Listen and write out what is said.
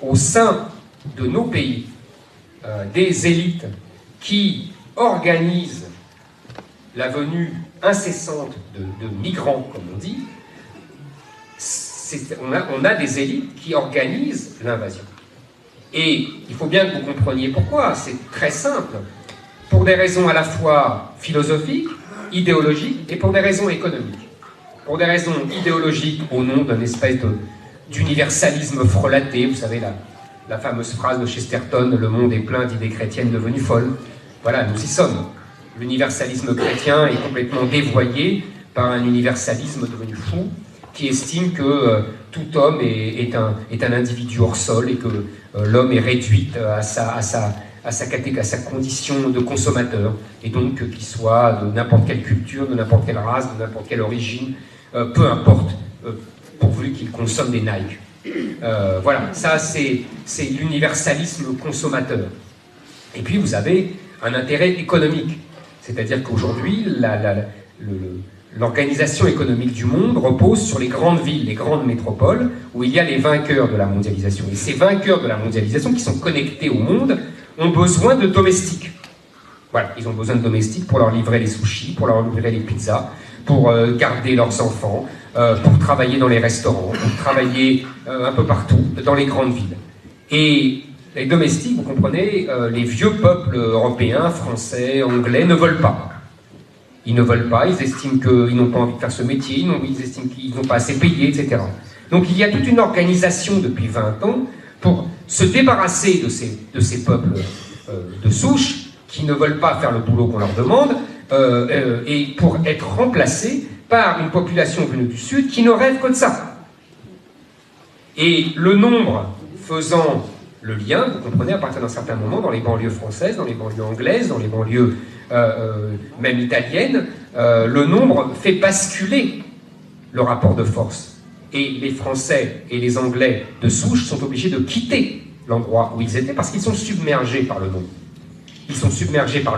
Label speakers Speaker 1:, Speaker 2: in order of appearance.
Speaker 1: au sein de nos pays des élites qui organisent la venue incessante de migrants, comme on dit, on a des élites qui organisent l'invasion. Et il faut bien que vous compreniez pourquoi. C'est très simple. Pour des raisons à la fois philosophiques, idéologiques et pour des raisons économiques. Pour des raisons idéologiques, au nom d'une espèce d'universalisme frelaté, vous savez, la fameuse phrase de Chesterton, « Le monde est plein d'idées chrétiennes devenues folles ». Voilà, nous y sommes. L'universalisme chrétien est complètement dévoyé par un universalisme devenu fou qui estime que tout homme est un individu hors sol et que l'homme est réduit à sa condition de consommateur, et donc qu'il soit de n'importe quelle culture, de n'importe quelle race, de n'importe quelle origine, peu importe, pourvu qu'il consomme des Nike. Voilà, ça c'est l'universalisme consommateur. Et puis vous avez un intérêt économique, c'est-à-dire qu'aujourd'hui, l'organisation économique du monde repose sur les grandes villes, les grandes métropoles, où il y a les vainqueurs de la mondialisation. Et ces vainqueurs de la mondialisation, qui sont connectés au monde, ont besoin de domestiques. Voilà, ils ont besoin de domestiques pour leur livrer les sushis, pour leur livrer les pizzas, pour garder leurs enfants, pour travailler dans les restaurants, pour travailler un peu partout, dans les grandes villes. Et les domestiques, vous comprenez, les vieux peuples européens, français, anglais, ne veulent pas. Ils ne veulent pas, ils estiment qu'ils n'ont pas envie de faire ce métier, ils estiment qu'ils n'ont pas assez payé, etc. Donc il y a toute une organisation depuis 20 ans pour se débarrasser de ces peuples de souche qui ne veulent pas faire le boulot qu'on leur demande et pour être remplacés par une population venue du Sud qui ne rêve que de ça. Et le nombre faisant le lien, vous comprenez, à partir d'un certain moment, dans les banlieues françaises, dans les banlieues anglaises, dans les banlieues même italiennes, le nombre fait basculer le rapport de force. Et les Français et les Anglais de souche sont obligés de quitter l'endroit où ils étaient parce qu'ils sont submergés par le nombre. Ils sont submergés par le